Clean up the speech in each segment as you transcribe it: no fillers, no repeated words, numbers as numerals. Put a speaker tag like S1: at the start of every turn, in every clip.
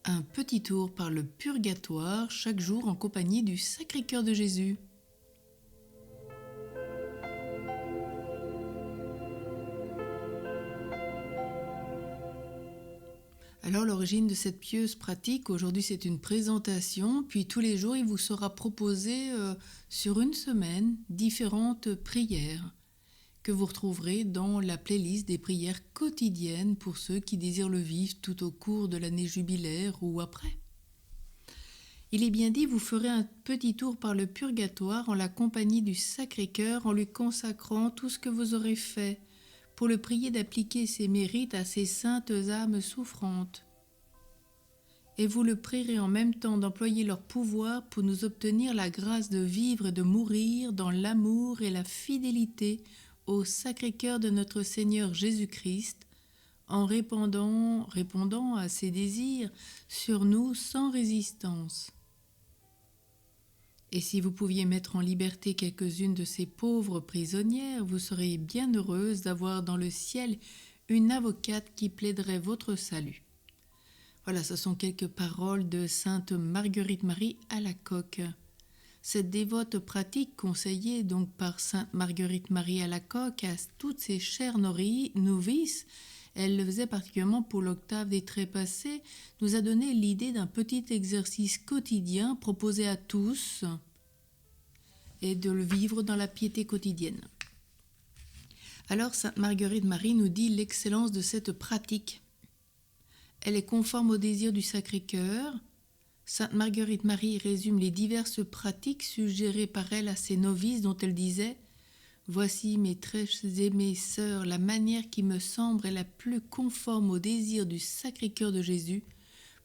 S1: Un petit tour par le purgatoire chaque jour en compagnie du Sacré-Cœur de Jésus. Alors l'origine de cette pieuse pratique, aujourd'hui c'est une présentation, puis tous les jours il vous sera proposé sur une semaine différentes prières que vous retrouverez dans la playlist des prières quotidiennes pour ceux qui désirent le vivre tout au cours de l'année jubilaire ou après. Il est bien dit, vous ferez un petit tour par le purgatoire en la compagnie du Sacré-Cœur en lui consacrant tout ce que vous aurez fait pour le prier d'appliquer ses mérites à ces saintes âmes souffrantes. Et vous le prierez en même temps d'employer leur pouvoir pour nous obtenir la grâce de vivre et de mourir dans l'amour et la fidélité au Sacré-Cœur de notre Seigneur Jésus-Christ, en répondant à ses désirs sur nous sans résistance. Et si vous pouviez mettre en liberté quelques-unes de ces pauvres prisonnières, vous seriez bien heureuse d'avoir dans le ciel une avocate qui plaiderait votre salut. Voilà, ce sont quelques paroles de sainte Marguerite Marie Alacoque. Cette dévote pratique conseillée donc par sainte Marguerite Marie Alacoque à toutes ses chères novices, elle le faisait particulièrement pour l'octave des trépassés, nous a donné l'idée d'un petit exercice quotidien proposé à tous et de le vivre dans la piété quotidienne. Alors, sainte Marguerite Marie nous dit l'excellence de cette pratique. Elle est conforme au désir du Sacré-Cœur. Sainte Marguerite Marie résume les diverses pratiques suggérées par elle à ses novices dont elle disait « Voici mes très aimées sœurs, la manière qui me semble est la plus conforme au désir du Sacré-Cœur de Jésus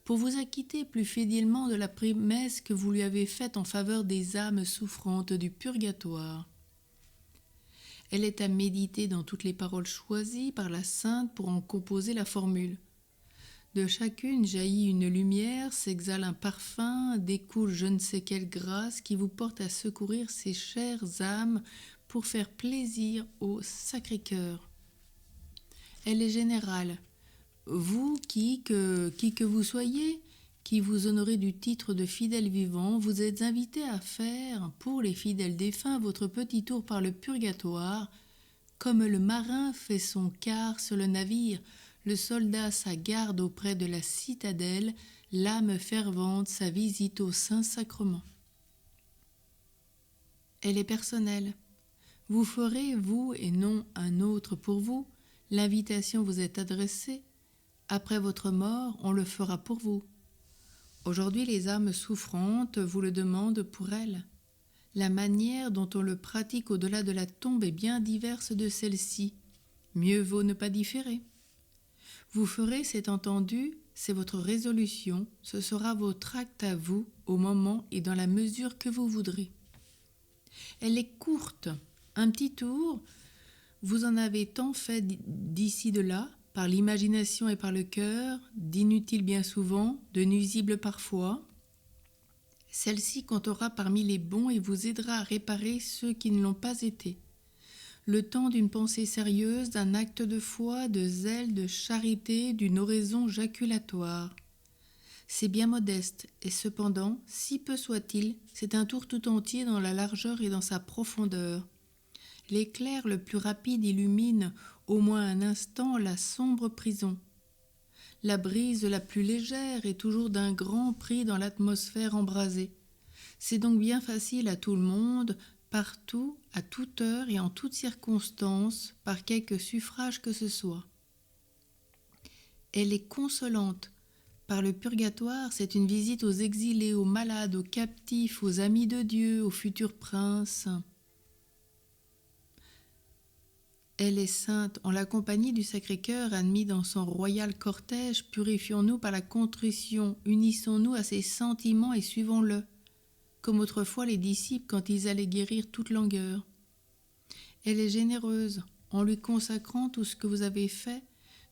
S1: pour vous acquitter plus fidèlement de la promesse que vous lui avez faite en faveur des âmes souffrantes du purgatoire. » Elle est à méditer dans toutes les paroles choisies par la Sainte pour en composer la formule. De chacune jaillit une lumière, s'exhale un parfum, découle je ne sais quelle grâce qui vous porte à secourir ces chères âmes pour faire plaisir au Sacré-Cœur. Elle est générale. Vous, qui que vous soyez, qui vous honorez du titre de fidèle vivant, vous êtes invités à faire, pour les fidèles défunts, votre petit tour par le purgatoire, comme le marin fait son quart sur le navire, le soldat sa garde auprès de la citadelle, l'âme fervente sa visite au Saint-Sacrement. Elle est personnelle. Vous ferez, vous et non un autre pour vous, l'invitation vous est adressée. Après votre mort, on le fera pour vous. Aujourd'hui, les âmes souffrantes vous le demandent pour elles. La manière dont on le pratique au-delà de la tombe est bien diverse de celle-ci. Mieux vaut ne pas différer. Vous ferez, c'est entendu, c'est votre résolution, ce sera votre acte à vous, au moment et dans la mesure que vous voudrez. Elle est courte, un petit tour, vous en avez tant fait d'ici de là, par l'imagination et par le cœur, d'inutile bien souvent, de nuisible parfois. Celle-ci comptera parmi les bons et vous aidera à réparer ceux qui ne l'ont pas été. Le temps d'une pensée sérieuse, d'un acte de foi, de zèle, de charité, d'une oraison jaculatoire. C'est bien modeste, et cependant, si peu soit-il, c'est un tour tout entier dans la largeur et dans sa profondeur. L'éclair le plus rapide illumine, au moins un instant, la sombre prison. La brise la plus légère est toujours d'un grand prix dans l'atmosphère embrasée. C'est donc bien facile à tout le monde, partout, à toute heure et en toutes circonstances, par quelque suffrage que ce soit. Elle est consolante. Par le purgatoire, c'est une visite aux exilés, aux malades, aux captifs, aux amis de Dieu, aux futurs princes. Elle est sainte, en la compagnie du Sacré-Cœur, admis dans son royal cortège, purifions-nous par la contrition, unissons-nous à ses sentiments et suivons-le, comme autrefois les disciples quand ils allaient guérir toute langueur. Elle est généreuse, en lui consacrant tout ce que vous avez fait,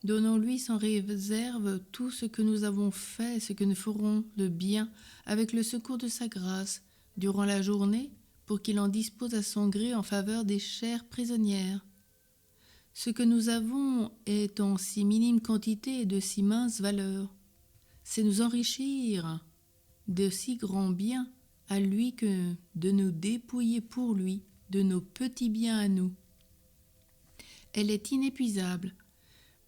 S1: donnons-lui sans réserve tout ce que nous avons fait et ce que nous ferons de bien, avec le secours de sa grâce, durant la journée, pour qu'il en dispose à son gré en faveur des chères prisonnières. Ce que nous avons est en si minime quantité et de si mince valeur. c'est nous enrichir de si grands biens à lui que de nous dépouiller pour lui de nos petits biens à nous. Elle est inépuisable.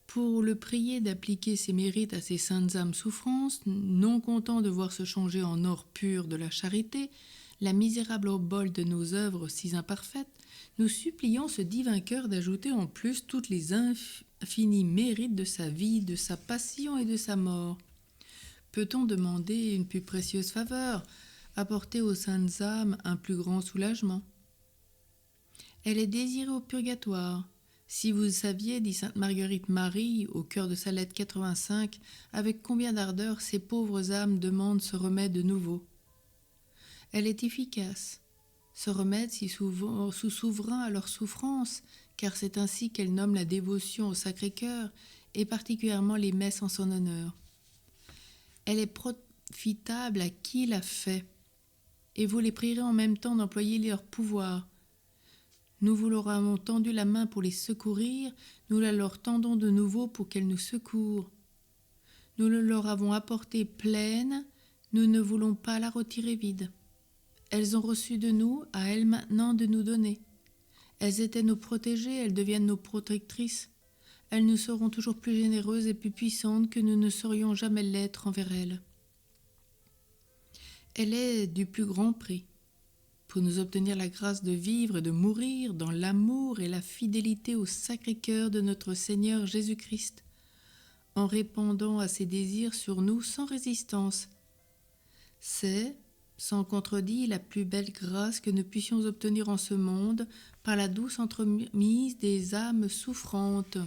S1: Pour le prier d'appliquer ses mérites à ses saintes âmes souffrances, non content de voir se changer en or pur de la charité la misérable obole de nos œuvres si imparfaites, nous supplions ce divin cœur d'ajouter en plus toutes les infinis mérites de sa vie, de sa passion et de sa mort. Peut-on demander une plus précieuse faveur, apporter aux saintes âmes un plus grand soulagement? Elle est désirée au purgatoire. Si vous saviez, dit sainte Marguerite Marie, au cœur de sa lettre 85, avec combien d'ardeur ces pauvres âmes demandent ce remède de nouveau. Elle est efficace. Ce remède si souverain à leur souffrance, car c'est ainsi qu'elle nomme la dévotion au Sacré-Cœur, et particulièrement les messes en son honneur. Elle est profitable à qui l'a fait, et vous les prierez en même temps d'employer leur pouvoir. Nous vous leur avons tendu la main pour les secourir, nous la leur tendons de nouveau pour qu'elles nous secourent. Nous le leur avons apportée pleine, nous ne voulons pas la retirer vide. Elles ont reçu de nous, à elles maintenant de nous donner. Elles étaient nos protégées, elles deviennent nos protectrices. Elles nous seront toujours plus généreuses et plus puissantes que nous ne saurions jamais l'être envers elles. Elle est du plus grand prix. Pour nous obtenir la grâce de vivre et de mourir dans l'amour et la fidélité au Sacré-Cœur de notre Seigneur Jésus-Christ, en répandant à ses désirs sur nous sans résistance. C'est, sans contredit, la plus belle grâce que nous puissions obtenir en ce monde par la douce entremise des âmes souffrantes.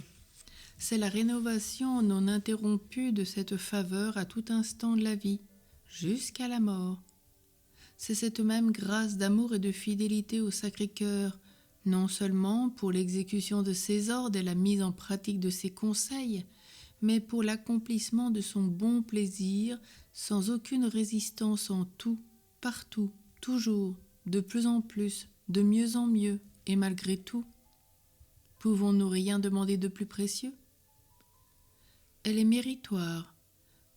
S1: C'est la rénovation non interrompue de cette faveur à tout instant de la vie, jusqu'à la mort. C'est cette même grâce d'amour et de fidélité au Sacré-Cœur, non seulement pour l'exécution de ses ordres et la mise en pratique de ses conseils, mais pour l'accomplissement de son bon plaisir, sans aucune résistance en tout, partout, toujours, de plus en plus, de mieux en mieux, et malgré tout. Pouvons-nous rien demander de plus précieux? Elle est méritoire.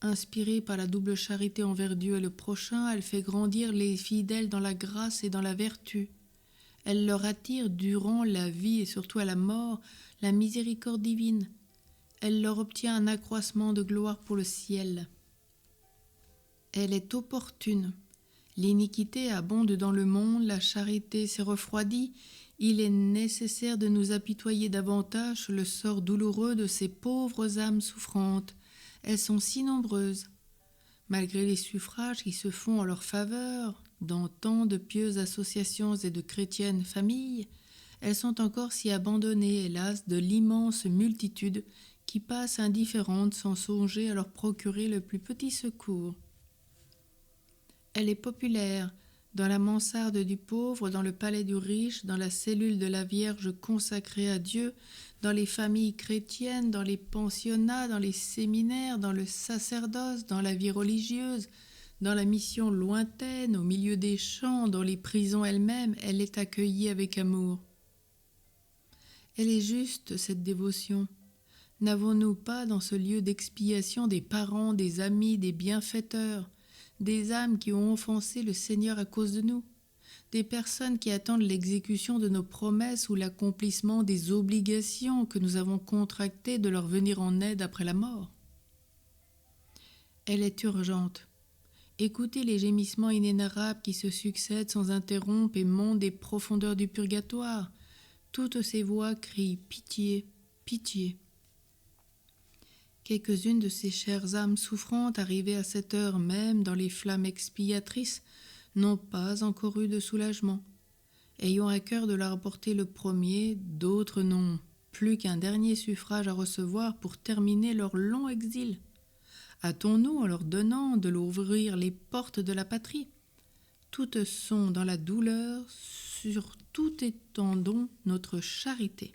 S1: Inspirée par la double charité envers Dieu et le prochain, elle fait grandir les fidèles dans la grâce et dans la vertu. Elle leur attire durant la vie et surtout à la mort la miséricorde divine. Elle leur obtient un accroissement de gloire pour le ciel. Elle est opportune. L'iniquité abonde dans le monde, la charité s'est refroidie. Il est nécessaire de nous apitoyer davantage sur le sort douloureux de ces pauvres âmes souffrantes. Elles sont si nombreuses. Malgré les suffrages qui se font en leur faveur dans tant de pieuses associations et de chrétiennes familles, elles sont encore si abandonnées, hélas, de l'immense multitude qui passe indifférente sans songer à leur procurer le plus petit secours. Elle est populaire, dans la mansarde du pauvre, dans le palais du riche, dans la cellule de la Vierge consacrée à Dieu, dans les familles chrétiennes, dans les pensionnats, dans les séminaires, dans le sacerdoce, dans la vie religieuse, dans la mission lointaine, au milieu des champs, dans les prisons elles-mêmes, elle est accueillie avec amour. Elle est juste, cette dévotion. N'avons-nous pas dans ce lieu d'expiation des parents, des amis, des bienfaiteurs, des âmes qui ont offensé le Seigneur à cause de nous, des personnes qui attendent l'exécution de nos promesses ou l'accomplissement des obligations que nous avons contractées de leur venir en aide après la mort? Elle est urgente. Écoutez les gémissements inénarrables qui se succèdent sans interrompre et montent des profondeurs du purgatoire. Toutes ces voix crient « Pitié, pitié ». Quelques-unes de ces chères âmes souffrantes, arrivées à cette heure même dans les flammes expiatrices, n'ont pas encore eu de soulagement. Ayons à cœur de leur apporter le premier, d'autres n'ont plus qu'un dernier suffrage à recevoir pour terminer leur long exil. Hâtons-nous en leur donnant de l'ouvrir les portes de la patrie. Toutes sont dans la douleur, sur tout étendons notre charité.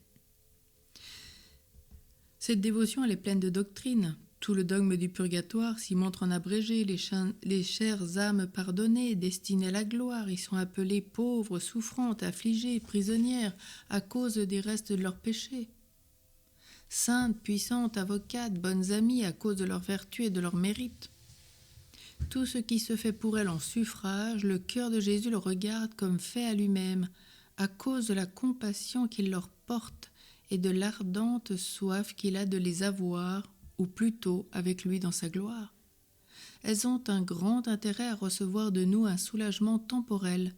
S1: Cette dévotion, elle est pleine de doctrine. Tout le dogme du purgatoire s'y montre en abrégé. Les chères âmes pardonnées, destinées à la gloire, y sont appelées pauvres, souffrantes, affligées, prisonnières, à cause des restes de leurs péchés. Saintes, puissantes, avocates, bonnes amies, à cause de leurs vertus et de leurs mérites. Tout ce qui se fait pour elle en suffrage, le cœur de Jésus le regarde comme fait à lui-même, à cause de la compassion qu'il leur porte et de l'ardente soif qu'il a de les avoir, ou plutôt avec lui dans sa gloire. Elles ont un grand intérêt à recevoir de nous un soulagement temporel.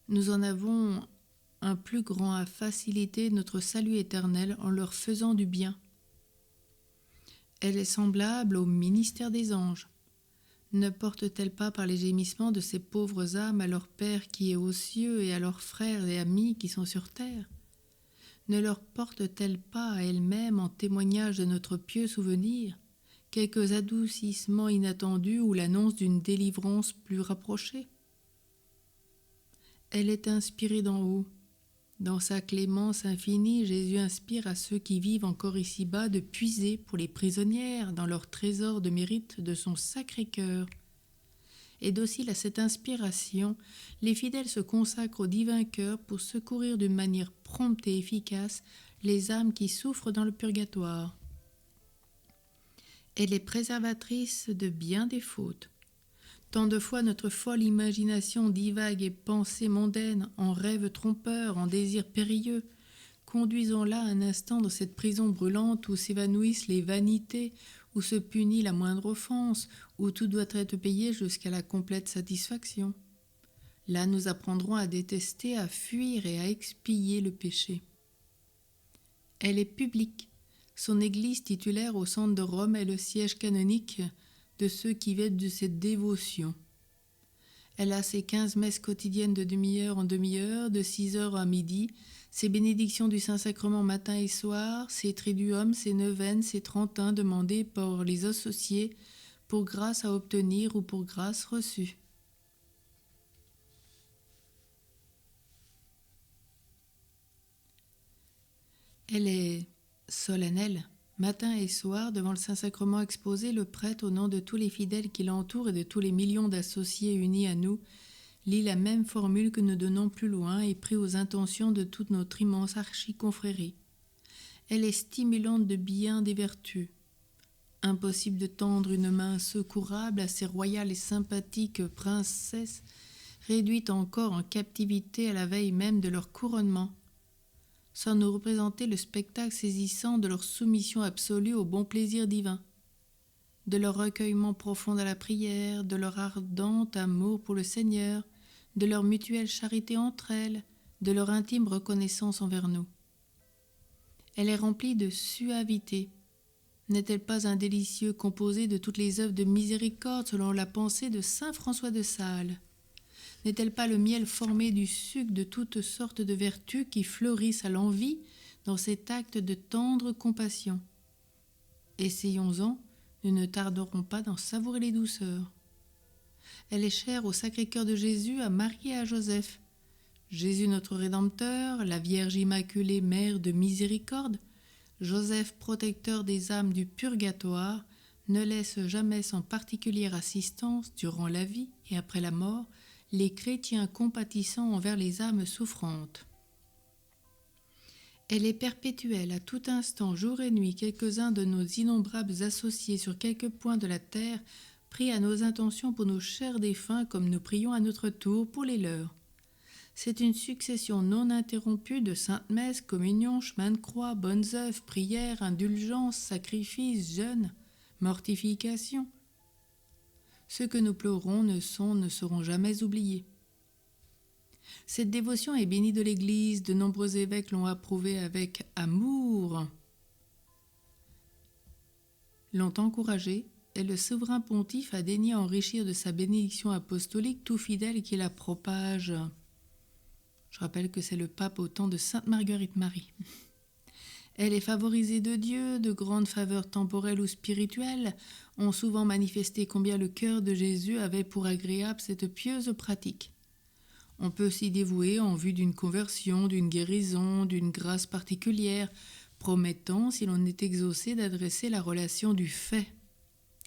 S1: Nous en avons un plus grand à faciliter notre salut éternel en leur faisant du bien. Elle est semblable au ministère des anges. Ne porte-t-elle pas par les gémissements de ces pauvres âmes à leur Père qui est aux cieux et à leurs frères et amis qui sont sur terre? Ne leur porte-t-elle pas à elle-même en témoignage de notre pieux souvenir quelques adoucissements inattendus ou l'annonce d'une délivrance plus rapprochée? Elle est inspirée d'en haut. Dans sa clémence infinie, Jésus inspire à ceux qui vivent encore ici-bas de puiser pour les prisonnières dans leur trésor de mérite de son sacré cœur. Et docile à cette inspiration, les fidèles se consacrent au divin cœur pour secourir d'une manière prompte et efficace les âmes qui souffrent dans le purgatoire. Elle est préservatrice de bien des fautes. Tant de fois notre folle imagination divague et pensée mondaine, en rêve trompeur, en désir périlleux. Conduisons-la un instant dans cette prison brûlante où s'évanouissent les vanités, où se punit la moindre offense, où tout doit être payé jusqu'à la complète satisfaction. Là nous apprendrons à détester, à fuir et à expier le péché. Elle est publique. Son église titulaire au centre de Rome est le siège canonique de ceux qui vivent de cette dévotion. Elle a ses 15 messes quotidiennes de demi-heure en demi-heure, de 6 heures à midi, ses bénédictions du Saint-Sacrement matin et soir, ses triduums, ses neuvaines, ses trentains demandés par les associés pour grâce à obtenir ou pour grâce reçue. Elle est solennelle. Matin et soir, devant le Saint-Sacrement exposé, le prêtre, au nom de tous les fidèles qui l'entourent et de tous les millions d'associés unis à nous, lit la même formule que nous donnons plus loin et prie aux intentions de toute notre immense archiconfrérie. Elle est stimulante de bien des vertus. Impossible de tendre une main secourable à ces royales et sympathiques princesses, réduites encore en captivité à la veille même de leur couronnement, sans nous représenter le spectacle saisissant de leur soumission absolue au bon plaisir divin, de leur recueillement profond à la prière, de leur ardent amour pour le Seigneur, de leur mutuelle charité entre elles, de leur intime reconnaissance envers nous. Elle est remplie de suavité. N'est-elle pas un délicieux composé de toutes les œuvres de miséricorde selon la pensée de saint François de Sales? N'est-elle pas le miel formé du suc de toutes sortes de vertus qui fleurissent à l'envi dans cet acte de tendre compassion? Essayons-en, nous ne tarderons pas d'en savourer les douceurs. Elle est chère au Sacré-Cœur de Jésus, à Marie et à Joseph. Jésus notre Rédempteur, la Vierge Immaculée, Mère de miséricorde, Joseph protecteur des âmes du purgatoire, ne laisse jamais sans particulière assistance, durant la vie et après la mort, les chrétiens compatissants envers les âmes souffrantes. Elle est perpétuelle à tout instant, jour et nuit, quelques-uns de nos innombrables associés sur quelque point de la terre prient à nos intentions pour nos chers défunts comme nous prions à notre tour pour les leurs. C'est une succession non interrompue de saintes messes, communions, chemins de croix, bonnes œuvres, prières, indulgences, sacrifices, jeûnes, mortifications. Ceux que nous pleurons ne seront jamais oubliés. Cette dévotion est bénie de l'Église, de nombreux évêques l'ont approuvée avec amour, l'ont encouragée, et le souverain pontife a daigné enrichir de sa bénédiction apostolique tout fidèle qui la propage. Je rappelle que c'est le pape au temps de Sainte Marguerite Marie. Elle est favorisée de Dieu, de grandes faveurs temporelles ou spirituelles ont souvent manifesté combien le cœur de Jésus avait pour agréable cette pieuse pratique. On peut s'y dévouer en vue d'une conversion, d'une guérison, d'une grâce particulière, promettant, si l'on est exaucé, d'adresser la relation du fait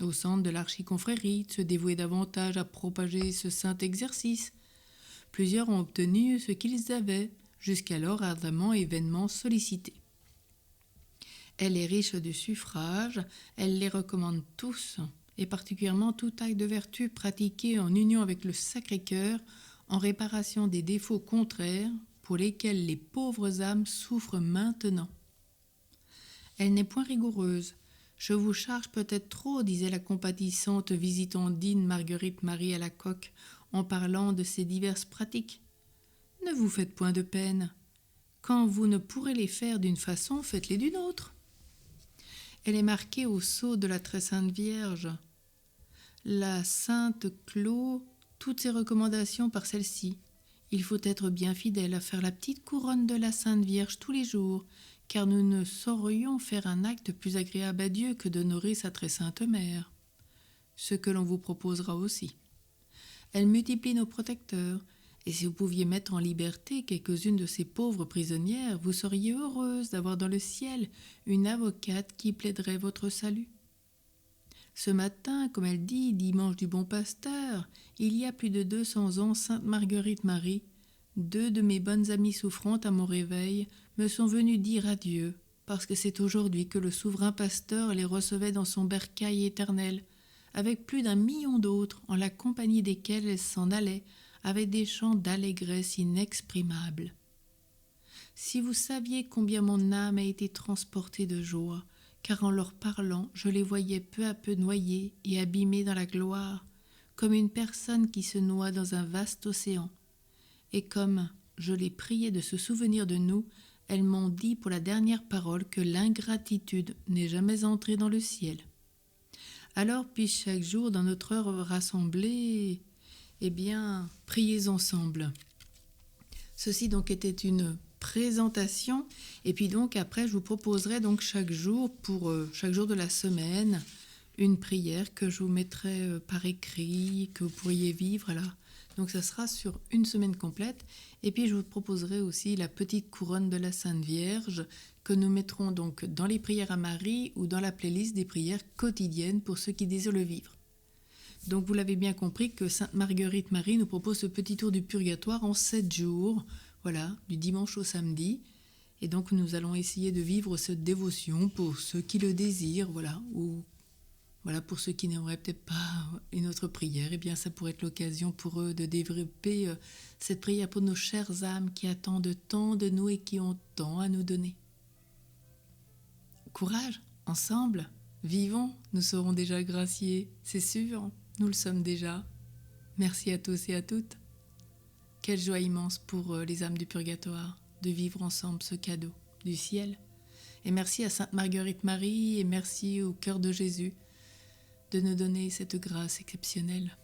S1: au centre de l'archiconfrérie, de se dévouer davantage à propager ce saint exercice. Plusieurs ont obtenu ce qu'ils avaient, jusqu'alors ardemment et vainement sollicités. Elle est riche de suffrages, elle les recommande tous, et particulièrement tout acte de vertu pratiqué en union avec le Sacré-Cœur en réparation des défauts contraires pour lesquels les pauvres âmes souffrent maintenant. Elle n'est point rigoureuse. Je vous charge peut-être trop, disait la compatissante visitandine Marguerite Marie à la coque en parlant de ces diverses pratiques. Ne vous faites point de peine. Quand vous ne pourrez les faire d'une façon, faites-les d'une autre. Elle est marquée au sceau de la très sainte Vierge. La sainte clôt toutes ses recommandations par celle-ci. Il faut être bien fidèle à faire la petite couronne de la Sainte Vierge tous les jours, car nous ne saurions faire un acte plus agréable à Dieu que d'honorer sa très sainte mère. Ce que l'on vous proposera aussi. Elle multiplie nos protecteurs, et si vous pouviez mettre en liberté quelques-unes de ces pauvres prisonnières, vous seriez heureuse d'avoir dans le ciel une avocate qui plaiderait votre salut. Ce matin, comme elle dit, dimanche du bon pasteur, il y a plus de 200 ans, Sainte Marguerite Marie, 2 de mes bonnes amies souffrantes à mon réveil, me sont venues dire adieu, parce que c'est aujourd'hui que le souverain pasteur les recevait dans son bercail éternel, avec plus d'1 million d'autres, en la compagnie desquels elles s'en allaient, avec des chants d'allégresse inexprimables. Si vous saviez combien mon âme a été transportée de joie, car en leur parlant, je les voyais peu à peu noyées et abîmées dans la gloire, comme une personne qui se noie dans un vaste océan. Et comme je les priais de se souvenir de nous, elles m'ont dit pour la dernière parole que l'ingratitude n'est jamais entrée dans le ciel. Alors, puis chaque jour, dans notre heure rassemblée, priez ensemble. Ceci donc était une présentation, et puis donc après je vous proposerai donc chaque jour pour chaque jour de la semaine une prière que je vous mettrai par écrit, que vous pourriez vivre là. Donc ça sera sur une semaine complète, et puis je vous proposerai aussi la petite couronne de la Sainte Vierge que nous mettrons donc dans les prières à Marie ou dans la playlist des prières quotidiennes pour ceux qui désirent le vivre. Donc vous l'avez bien compris que Sainte Marguerite Marie nous propose ce petit tour du purgatoire en 7 jours, voilà, du dimanche au samedi. Et donc nous allons essayer de vivre cette dévotion pour ceux qui le désirent, voilà, ou voilà, pour ceux qui n'aimeraient peut-être pas une autre prière, eh bien ça pourrait être l'occasion pour eux de développer cette prière pour nos chères âmes qui attendent tant de nous et qui ont tant à nous donner. Courage, ensemble, vivons, nous serons déjà graciés, c'est sûr, nous le sommes déjà. Merci à tous et à toutes. Quelle joie immense pour les âmes du purgatoire de vivre ensemble ce cadeau du ciel. Et merci à Sainte Marguerite Marie et merci au cœur de Jésus de nous donner cette grâce exceptionnelle.